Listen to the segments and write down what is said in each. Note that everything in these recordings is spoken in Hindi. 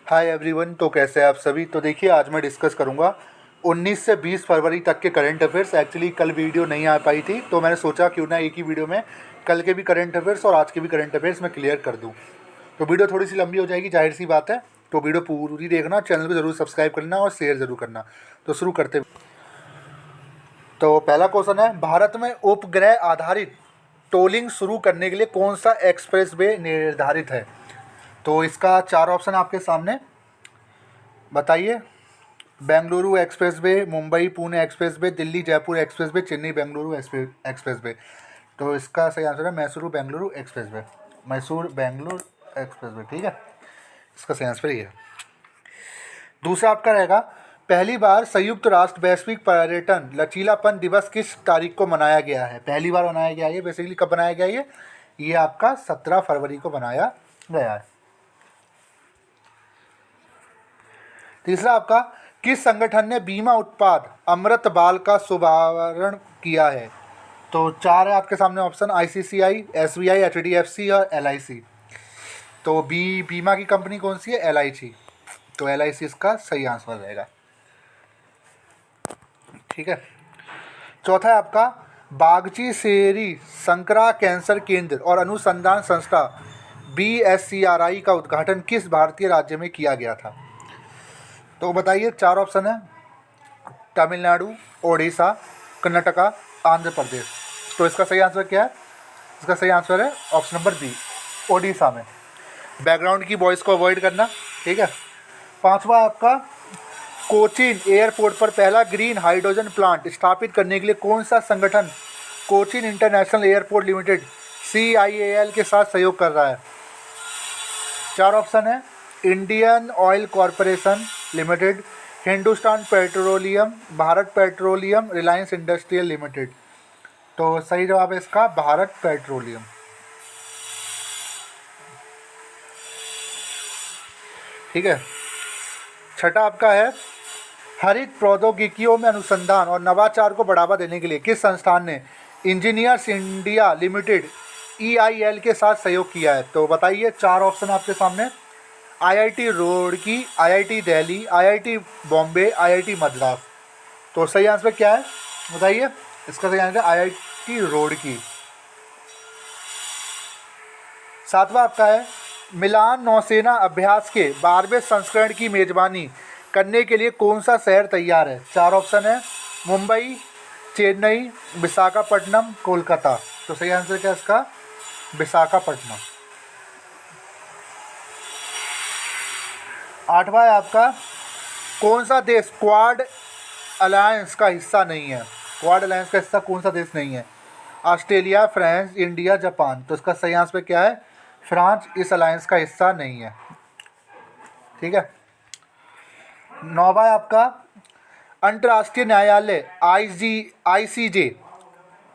Hi everyone. तो कैसे हैं आप सभी। तो देखिए आज मैं डिस्कस करूंगा 19 से 20 फरवरी तक के करंट अफेयर्स। एक्चुअली कल वीडियो नहीं आ पाई थी तो मैंने सोचा क्यों ना एक ही वीडियो में कल के भी करंट अफेयर्स और आज के भी करंट अफेयर्स मैं क्लियर कर दूं। तो वीडियो थोड़ी सी लंबी हो जाएगी, जाहिर सी बात है। तो वीडियो पूरी देखना, चैनल को जरूर सब्सक्राइब करना और शेयर जरूर करना। तो शुरू करते। तो पहला क्वेश्चन है, भारत में उपग्रह आधारित टोलिंग शुरू करने के लिए कौन सा एक्सप्रेसवे निर्धारित है। तो इसका 4 ऑप्शन आपके सामने, बताइए। Bengaluru expressway, Mumbai Pune expressway, Delhi Jaipur expressway, Chennai Bengaluru expressway. तो इसका सही आंसर है मैसूर बेंगलुरु एक्सप्रेसवे। मैसूर बेंगलुरु एक्सप्रेसवे, ठीक है। इसका सही आंसर ये है। दूसरा आपका रहेगा, पहली बार संयुक्त राष्ट्र वैश्विक पर्यटन लचीलापन दिवस किस तारीख को मनाया गया है। पहली बार मनाया गया है बेसिकली कब बनाया गया है ये आपका 17 फरवरी को बनाया गया है। तीसरा आपका, किस संगठन ने बीमा उत्पाद अमृत बाल का शुभारंभ किया है। तो 4 है आपके सामने ऑप्शन, आईसीसीआई, एसबीआई, एचडीएफसी और एलआईसी। तो बीमा की कंपनी कौन सी है, एलआईसी। तो एलआईसी इसका सही आंसर रहेगा, ठीक है। चौथा है आपका, बागची सेरी संकरा कैंसर केंद्र और अनुसंधान संस्था BSCRI का उद्घाटन किस भारतीय राज्य में किया गया था। तो बताइए, 4 ऑप्शन है, तमिलनाडु, ओडिशा, कर्नाटका, आंध्र प्रदेश। तो इसका सही आंसर क्या है, इसका सही आंसर है ऑप्शन नंबर बी, ओडिशा में। बैकग्राउंड की वॉइस को अवॉइड करना, ठीक है। पांचवा आपका, कोचीन एयरपोर्ट पर पहला ग्रीन हाइड्रोजन प्लांट स्थापित करने के लिए कौन सा संगठन Cochin international airport limited CIAL के साथ सहयोग कर रहा है। 4 ऑप्शन है, Indian oil corporation limited, Hindustan petroleum, Bharat petroleum, Reliance industrial limited. तो सही जवाब है इसका भारत पेट्रोलियम, ठीक है। छठा आपका है, हरित प्रौद्योगिकियों में अनुसंधान और नवाचार को बढ़ावा देने के लिए किस संस्थान ने इंजीनियर्स इंडिया लिमिटेड EIL के साथ सहयोग किया है। तो बताइए, 4 ऑप्शन आपके सामने, IIT Roorkee, IIT Delhi, IIT Bombay, IIT Madras. तो सही आंसर क्या है बताइए, इसका सही आंसर IIT रुड़की। सातवां आपका है, मिलान नौसेना अभ्यास के 12वें संस्करण की मेजबानी करने के लिए कौन सा शहर तैयार है। 4 ऑप्शन है, मुंबई, चेन्नई, विशाखापट्टनम, कोलकाता। तो सही आंसर क्या है इसका, विशाखापट्टनम। 8वां है आपका, कौन सा देश क्वाड अलायंस का हिस्सा नहीं है। क्वाड अलायंस का हिस्सा कौन सा देश नहीं है, ऑस्ट्रेलिया, फ्रांस, इंडिया, जापान। तो इसका सही आंसर क्या है, फ्रांस इस अलायंस का हिस्सा नहीं है, ठीक है। 9वां है आपका, अंतर्राष्ट्रीय न्यायालय ICJ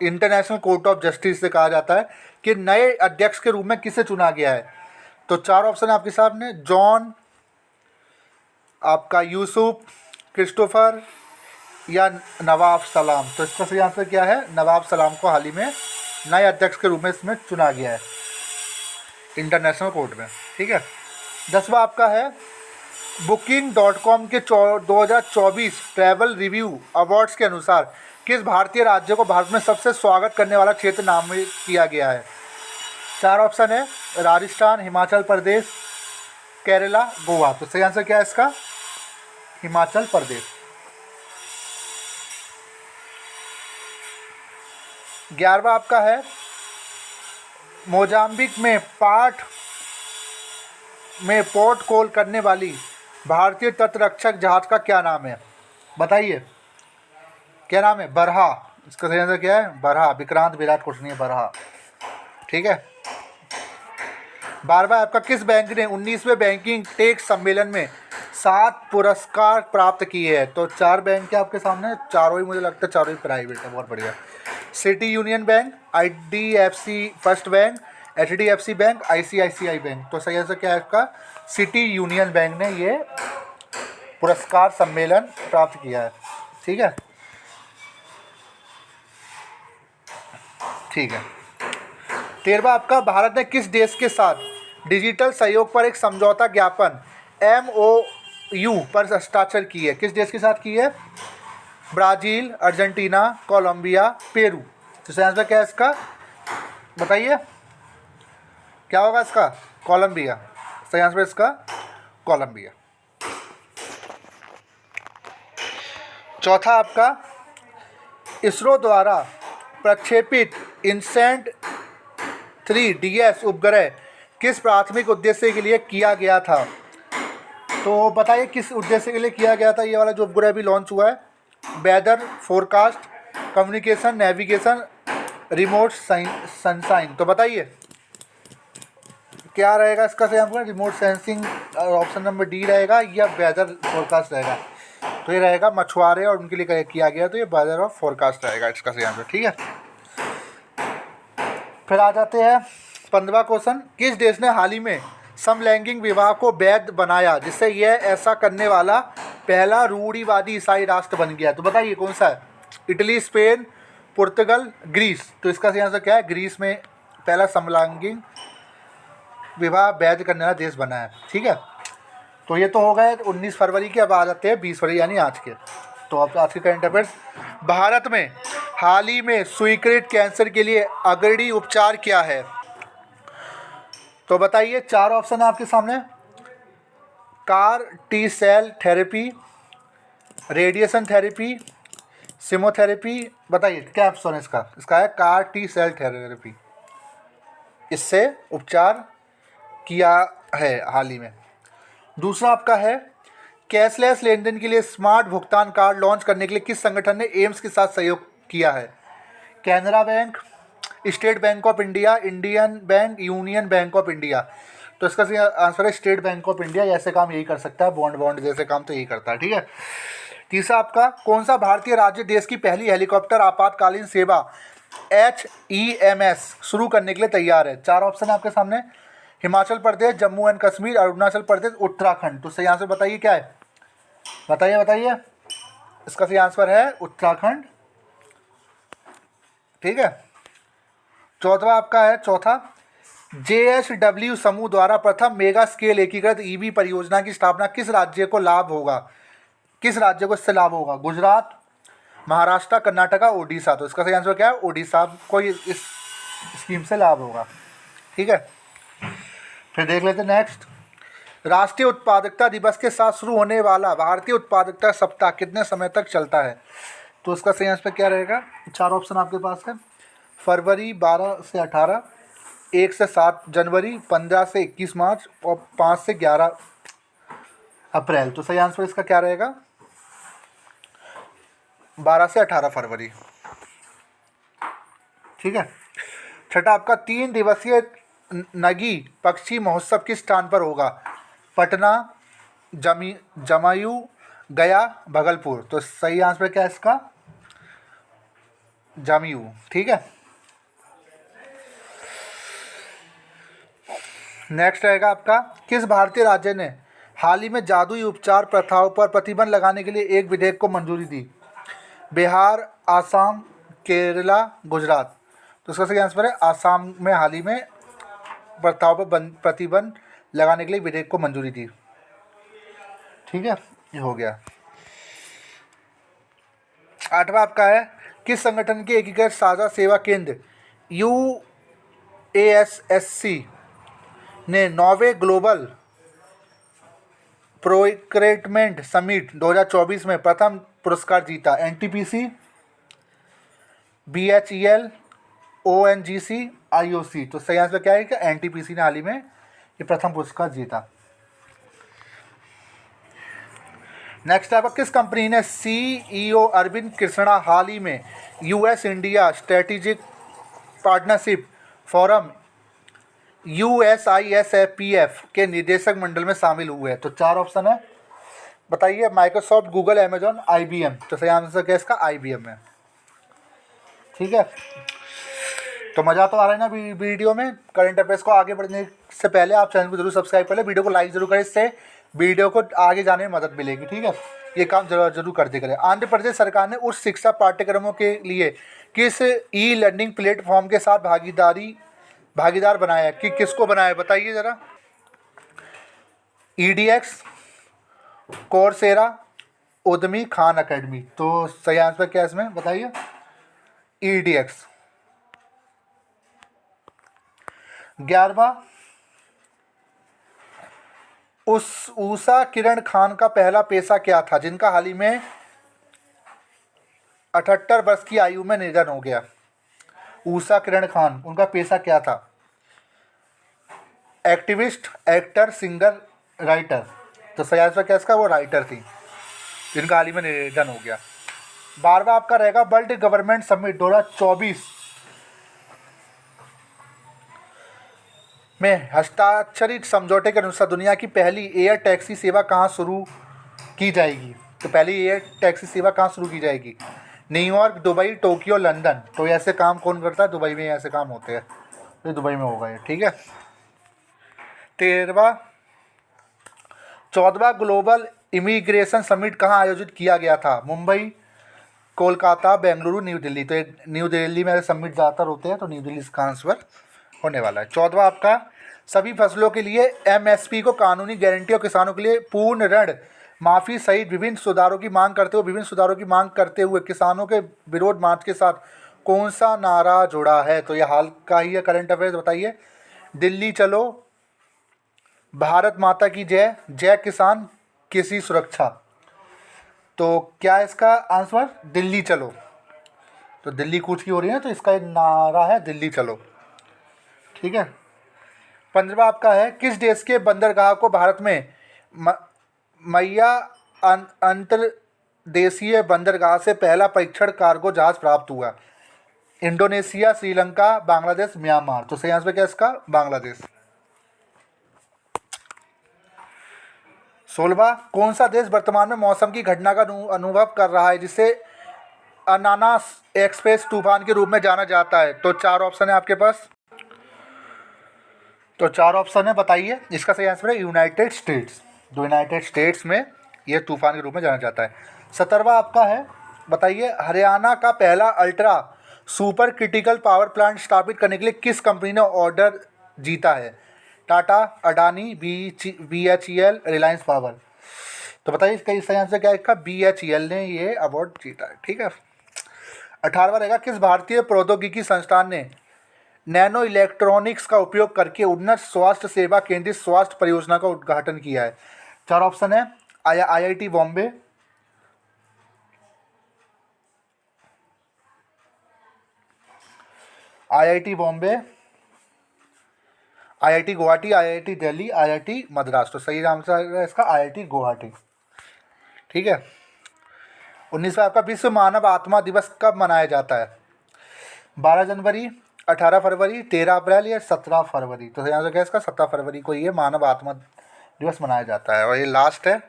international court of justice से कहा जाता है कि नए अध्यक्ष के रूप में किसे चुना गया है। तो 4 ऑप्शन आपके सामने, जॉन, आपका यूसुफ, क्रिस्टोफर या नवाब सलाम। तो इसका सही आंसर क्या है, नवाब सलाम को हाल ही में नए अध्यक्ष के रूप में इसमें चुना गया है इंटरनेशनल कोर्ट में, ठीक है। 10वां आपका है, Booking.com के 2024 ट्रैवल रिव्यू अवार्ड्स के अनुसार किस भारतीय राज्य को भारत में सबसे स्वागत करने वाला क्षेत्र नामित किया गया है। 4 ऑप्शन है, राजस्थान, हिमाचल प्रदेश, केरला, गोवा। तो सही आंसर क्या है इसका, हिमाचल प्रदेश। 11वां आपका है, मोजाम्बिक में पोर्ट कॉल करने वाली भारतीय तटरक्षक जहाज का क्या नाम है। बताइए क्या नाम है, बरहा। इसका सही आंसर क्या है, बरहा। विक्रांत विराट कोहली है बरहा, ठीक है। 12वां आपका, किस बैंक ने 19वें बैंकिंग टेक सम्मेलन में 7 पुरस्कार प्राप्त किए हैं। तो 4 बैंक के आपके सामने, चारों ही मुझे लगता है चारों ही प्राइवेट है, बहुत बढ़िया। City union bank, IDFC first bank, HDFC bank, ICICI bank. तो सही आंसर क्या है इसका, सिटी यूनियन बैंक ने ये पुरस्कार सम्मेलन प्राप्त किया है, ठीक है, ठीक है। 13वां आपका, भारत ने किस देश के साथ डिजिटल सहयोग पर एक समझौता ज्ञापन MOU पर हस्ताक्षर की है? किस देश के साथ की है? Brazil, Argentina, Colombia, Peru. तो सही आंसर क्या है इसका? बताइए क्या होगा इसका? कोलंबिया। सही आंसर इसका कोलंबिया। चौथा आपका, इसरो द्वारा प्रक्षेपित इनसैट 3 DS उपग्रह किस प्राथमिक उद्देश्य के लिए किया गया था? तो बताइए किस उद्देश्य के लिए किया गया था ये वाला जो उपग्रह अभी लॉन्च हुआ है? Weather forecast, communication, navigation, remote sunshine. तो बताइए क्या रहेगा इसका सही answer? Remote sensing option number D रहेगा या वेदर फोरकास्ट रहेगा? तो ये रहेगा मछुआरे और उनके लिए किया गया, तो ये वेदर और फोरकास्ट रहेगा इसका सही आंसर। ठीक है, फिर आ जाते हैं 15वां क्वेश्चन। किस देश ने हाल ही में समलैंगिक विवाह को वैध बनाया जिससे यह ऐसा करने वाला पहला रूढ़िवादी ईसाई राष्ट्र बन गया? तो बताइए कौन सा है? इटली, स्पेन, पुर्तगाल, ग्रीस। तो इसका सही आंसर क्या है? ग्रीस में पहला समलैंगिक विवाह वैध करने वाला देश बना है। ठीक है, तो ये तो हो गए 19 फरवरी के। अब आ जाते हैं 20 फरवरी यानी आज के। तो अब आज के करंट अफेयर्स। भारत में हाल ही में स्वीकृत कैंसर के लिए अग्रणी उपचार क्या है? तो बताइए, 4 ऑप्शन है आपके सामने। CAR T cell therapy, radiation therapy, chemotherapy. बताइए क्या ऑप्शन है इसका? इसका है कार टी सेल थेरेपी। इससे उपचार किया है हाल ही में। दूसरा आपका है, कैशलेस लेन देन के लिए स्मार्ट भुगतान कार्ड लॉन्च करने के लिए किस संगठन ने एम्स के साथ सहयोग किया है? Canara bank, state bank of India, Indian bank, union bank of India. तो इसका सही आंसर है स्टेट बैंक ऑफ इंडिया। ऐसे काम यही कर सकता है, बॉन्ड जैसे काम तो यही करता है। ठीक है, तीसरा आपका, कौन सा भारतीय राज्य देश की पहली हेलीकॉप्टर आपातकालीन सेवा HEMS शुरू करने के लिए तैयार है? 4 ऑप्शन है आपके सामने। हिमाचल प्रदेश, जम्मू एंड कश्मीर, अरुणाचल प्रदेश, उत्तराखंड। तो सही आंसर बताइए क्या है? बताइए। इसका सही आंसर है उत्तराखंड। ठीक है, चौथा आपका है, चौथा, JSW समूह द्वारा प्रथम मेगा स्केल एकीकृत EV परियोजना की स्थापना किस राज्य को लाभ होगा? किस राज्य को इससे लाभ होगा? गुजरात, महाराष्ट्र, कर्नाटका, ओडिशा। तो इसका सही आंसर क्या है? ओडिशा को इस स्कीम से लाभ होगा। ठीक है, फिर देख लेते हैं नेक्स्ट। राष्ट्रीय उत्पादकता दिवस के साथ शुरू होने वाला भारतीय उत्पादकता सप्ताह कितने समय तक चलता है? तो इसका सही आंसर क्या रहेगा? 4 ऑप्शन आपके पास है। फरवरी 12 से 18, 1 से 7 जनवरी, 15 से 21 मार्च और 5 से 11 अप्रैल। तो सही आंसर इसका क्या रहेगा? 12 से 18 फरवरी। ठीक है, छठा आपका, 3 दिवसीय नगी पक्षी महोत्सव किस स्थान पर होगा? पटना, जमायू, गया, भागलपुर। तो सही आंसर क्या है इसका? जमायू। ठीक है, नेक्स्ट रहेगा आपका, किस भारतीय राज्य ने हाल ही में जादुई उपचार प्रथाओं पर प्रतिबंध लगाने के लिए एक विधेयक को मंजूरी दी? बिहार, आसाम, केरला, गुजरात। तो इसका सही आंसर है आसाम में हाल ही में प्रथाओं पर प्रतिबंध लगाने के लिए विधेयक को मंजूरी दी। ठीक है, ये हो गया। 8वां आपका है, किस संगठन के एकीकृत साझा सेवा केंद्र UASSC ने 9वें ग्लोबल प्रोक्योरमेंट समिट 2024 में प्रथम पुरस्कार जीता? NTPC, BHEL, ONGC, IOC। तो सही आंसर क्या है कि NTPC ने हाल ही में ये प्रथम पुरस्कार जीता। नेक्स्ट आपका, किस कंपनी ने CEO अरविंद कृष्णा हाल ही में US India strategic partnership forum USISFPF के निदेशक मंडल में शामिल हुए हैं? तो 4 ऑप्शन है, बताइए। Microsoft, Google, Amazon, IBM। तो सही आंसर क्या है इसका? IBM है। ठीक है, तो मज़ा तो आ रहा है ना वीडियो में। करंट अफेयर्स को आगे बढ़ने से पहले आप चैनल को जरूर सब्सक्राइब कर लें, वीडियो को लाइक जरूर करें, इससे वीडियो को आगे जाने में मदद मिलेगी। ठीक है, ये काम जरूर करते करें। आंध्र प्रदेश सरकार ने उच्च शिक्षा पाठ्यक्रमों के लिए किस E-लर्निंग प्लेटफॉर्म के साथ भागीदार बनाया है? कि किसको बनाया है? बताइए ज़रा। EDX, कोर्सेरा, उद्यमी, खान अकेडमी। तो सही आंसर क्या है इसमें बताइए? EDX। 11वां, ऊषा किरण खान का पहला पेशा क्या था जिनका हाल ही में 78 वर्ष की आयु में निधन हो गया? ऊषा किरण खान, उनका पेशा क्या था? Activist, actor, singer, writer. तो सही आंसर क्या इसका? वो राइटर थी जिनका हाल ही में निधन हो गया। 12वां आपका रहेगा वर्ल्ड गवर्नमेंट समिट 2024 में हस्ताक्षरित समझौते के अनुसार दुनिया की पहली एयर टैक्सी सेवा कहाँ शुरू की जाएगी? तो पहली एयर टैक्सी सेवा कहाँ शुरू की जाएगी? New York, Dubai, Tokyo, London. तो ऐसे काम कौन करता है? दुबई में ऐसे काम होते हैं, तो दुबई में होगा ये, ठीक है। 14वां ग्लोबल इमिग्रेशन समिट कहाँ आयोजित किया गया था? मुंबई, कोलकाता, बेंगलुरु, न्यू दिल्ली। तो न्यू दिल्ली में समिट ज़्यादातर होते हैं, तो न्यू दिल्ली इसका आंसर होने वाला है। 14वां आपका सभी फसलों के लिए MSP को कानूनी गारंटी और किसानों के लिए पूर्ण ऋण माफ़ी सहित विभिन्न सुधारों की मांग करते हुए किसानों के विरोध मार्च के साथ कौन सा नारा जुड़ा है? तो यह हाल का ही है करंट अफेयर्स, बताइए। दिल्ली चलो, भारत माता की जय, जय किसान, कृषि सुरक्षा। तो क्या है इसका आंसर? दिल्ली चलो। तो दिल्ली कूच की हो रही है, तो इसका एक नारा है दिल्ली चलो, ठीक है। 15वां आपका है किस देश के बंदरगाह को भारत में मैया अंतर्देशीय बंदरगाह से पहला परीक्षण कार्गो जहाज प्राप्त हुआ? Indonesia, Sri Lanka, Bangladesh, Myanmar. तो सही आंसर क्या है इसका? बांग्लादेश। 16वां कौन सा देश वर्तमान में मौसम की घटना का अनुभव कर रहा है जिसे अनानास एक्सप्रेस तूफान के रूप में जाना जाता है? तो 4 ऑप्शन है आपके पास, तो 4 ऑप्शन है, बताइए। इसका सही आंसर है यूनाइटेड स्टेट्स। जो यूनाइटेड स्टेट्स में यह तूफान के रूप में जाना जाता है। 17वां आपका है, बताइए। हरियाणा का पहला ultra super critical power plant स्थापित करने के लिए किस कंपनी ने ऑर्डर जीता है? Tata, Adani, BHEL, Reliance power. तो बताइए इसका सही आंसर क्या है? इसका BHEL ने ये अवार्ड जीता है, ठीक है। 18वां रहेगा किस भारतीय प्रौद्योगिकी संस्थान ने नैनो इलेक्ट्रॉनिक्स का उपयोग करके उन्नत स्वास्थ्य सेवा केंद्रित स्वास्थ्य परियोजना का उद्घाटन किया है? 4 ऑप्शन है। IIT Bombay, IIT Bombay, IIT Guwahati, IIT Delhi, IIT Madras. तो सही आंसर है इसका IIT गुवाहाटी, ठीक है। 19वां आपका विश्व मानव आत्मा दिवस कब मनाया जाता है? 12 जनवरी, 18 फरवरी, 13 अप्रैल या 17 फरवरी। तो सही आंसर क्या है इसका? 17 फरवरी को ये मानव आत्मा दिवस मनाया जाता है। और ये लास्ट है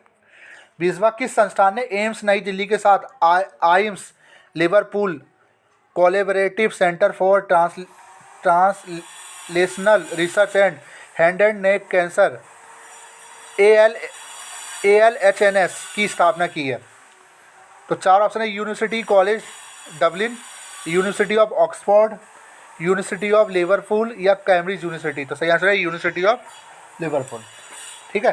20वां किस संस्थान ने एम्स नई दिल्ली के साथ AIIMS Liverpool collaborative centre for translational research and head and neck cancer ALHNS की स्थापना की है? तो 4 ऑप्शन है। University college Dublin, university of Oxford, university of Liverpool या कैम्ब्रिज यूनिवर्सिटी। तो सही आंसर है यूनिवर्सिटी ऑफ लिवरपूल, ठीक है।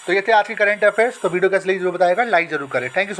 तो ये थे आज की करंट अफेयर्स। तो वीडियो कैसे लगी जरूर बताएगा, लाइक जरूर करें। Thank you so much.